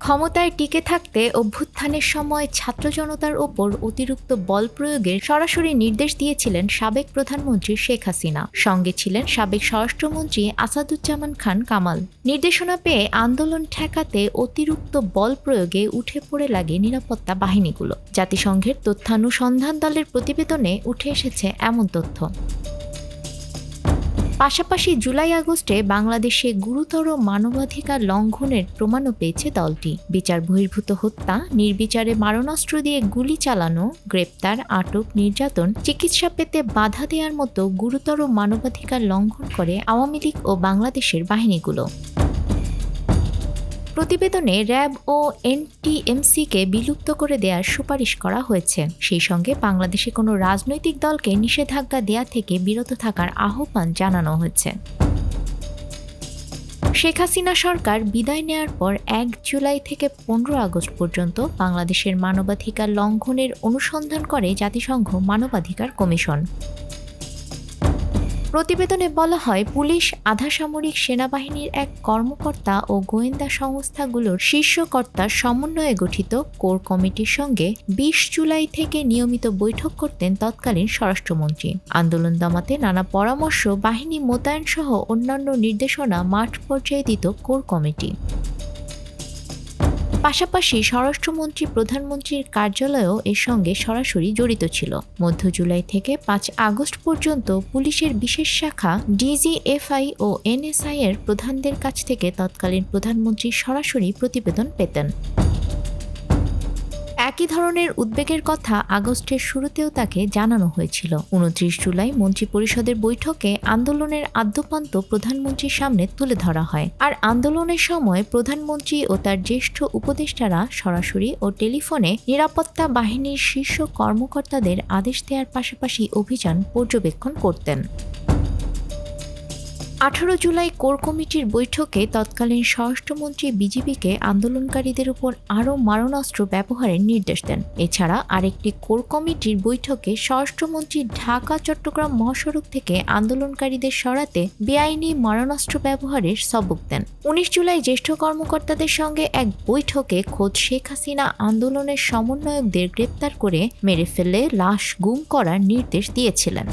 ক্ষমতায় টিকে থাকতে অভ্যুত্থানের সময় ছাত্র জনতার ওপর অতিরিক্ত বল প্রয়োগের সরাসরি নির্দেশ দিয়েছিলেন সাবেক প্রধানমন্ত্রী শেখ হাসিনা। সঙ্গে ছিলেন সাবেক স্বরাষ্ট্রমন্ত্রী আসাদুজ্জামান খান কামাল। নির্দেশনা পেয়ে আন্দোলন ঠেকাতে অতিরিক্ত বল প্রয়োগে উঠে পড়ে লাগে নিরাপত্তা বাহিনীগুলো। জাতিসংঘের তথ্যানুসন্ধান দলের প্রতিবেদনে উঠে এসেছে এমন তথ্য। পাশাপাশি জুলাই আগস্টে বাংলাদেশে গুরুতর মানবাধিকার লঙ্ঘনের প্রমাণও পেয়েছে দলটি। বিচার বহির্ভূত হত্যা, নির্বিচারে মারণাস্ত্র দিয়ে গুলি চালানো, গ্রেপ্তার, আটক, নির্যাতন, চিকিৎসা পেতে বাধা দেওয়ার মতো গুরুতর মানবাধিকার লঙ্ঘন করে আওয়ামী লীগ ও বাংলাদেশের বাহিনীগুলো। প্রতিবেদনে র্যাব ও এনটিএমসিকে বিলুপ্ত করে দেওয়ার সুপারিশ করা হয়েছে। সেই সঙ্গে বাংলাদেশে কোনো রাজনৈতিক দলকে নিষেধাজ্ঞা দেয়া থেকে বিরত থাকার আহ্বান জানানো হয়েছে। শেখ হাসিনা সরকার বিদায় নেয়ার পর ১ জুলাই থেকে ১৫ আগস্ট পর্যন্ত বাংলাদেশের মানবাধিকার লঙ্ঘনের অনুসন্ধান করে জাতিসংঘ মানবাধিকার কমিশন। প্রতিবেদনে বলা হয়, পুলিশ, আধাসামরিক সেনাবাহিনীর এক কর্মকর্তা ও গোয়েন্দা সংস্থাগুলোর শীর্ষকর্তার সমন্বয়ে গঠিত কোর কমিটির সঙ্গে ২০ জুলাই থেকে নিয়মিত বৈঠক করতেন তৎকালীন স্বরাষ্ট্রমন্ত্রী। আন্দোলন দমাতে নানা পরামর্শ, বাহিনী মোতায়েন সহ অন্যান্য নির্দেশনা মাঠ পর্যায়ে দিত কোর কমিটি। পাশাপাশি স্বরাষ্ট্রমন্ত্রী প্রধানমন্ত্রীর কার্যালয়ও এর সঙ্গে সরাসরি জড়িত ছিল। মধ্য জুলাই থেকে ৫ আগস্ট পর্যন্ত পুলিশের বিশেষ শাখা ডিজিএফআই ও এনএসআই এর প্রধানদের কাছ থেকে তৎকালীন প্রধানমন্ত্রী সরাসরি প্রতিবেদন পেতেন। একই ধরনের উদ্বেগের কথা আগস্টের শুরুতেও তাকে জানানো হয়েছিল। ২৯ জুলাই মন্ত্রিপরিষদের বৈঠকে আন্দোলনের আদ্যোপান্ত প্রধানমন্ত্রীর সামনে তুলে ধরা হয়। আর আন্দোলনের সময় প্রধানমন্ত্রী ও তার জ্যেষ্ঠ উপদেষ্টারা সরাসরি ও টেলিফোনে নিরাপত্তা বাহিনীর শীর্ষ কর্মকর্তাদের আদেশ দেওয়ার পাশাপাশি অভিযান পর্যবেক্ষণ করতেন। ১৮ জুলাই কোর কমিটির বৈঠকে তৎকালীন স্বরাষ্ট্রমন্ত্রী বিজিবিকে আন্দোলনকারীদের উপর আরও মারণাস্ত্র ব্যবহারের নির্দেশ দেন। এছাড়া আরেকটি কোর কমিটির বৈঠকে স্বরাষ্ট্রমন্ত্রী ঢাকা-চট্টগ্রাম মহাসড়ক থেকে আন্দোলনকারীদের সরাতে বেআইনি মারণাস্ত্র ব্যবহারের সবক দেন। ১৯ জুলাই জ্যেষ্ঠ কর্মকর্তাদের সঙ্গে এক বৈঠকে খোদ শেখ হাসিনা আন্দোলনের সমন্বয়কদের গ্রেপ্তার করে মেরে ফেলে লাশ গুম করার নির্দেশ দিয়েছিলেন।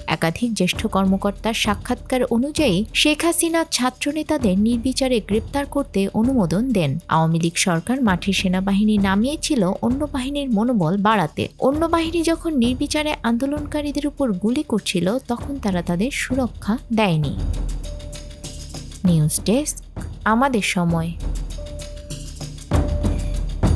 একাধিক জ্যেষ্ঠ কর্মকর্তার সাক্ষাৎকার অনুযায়ী শেখ হাসিনা ছাত্রনেতাদের নির্বিচারে গ্রেপ্তার করতে অনুমোদন দেন। আওয়ামী লীগ সরকার মাঠে সেনাবাহিনী নামিয়েছিল অন্য বাহিনীর মনোবল বাড়াতে। অন্য বাহিনী যখন নির্বিচারে আন্দোলনকারীদের উপর গুলি করছিল, তখন তারা তাদের সুরক্ষা দেয়নি। নিউজ ডেস্ক, আমাদের সময়।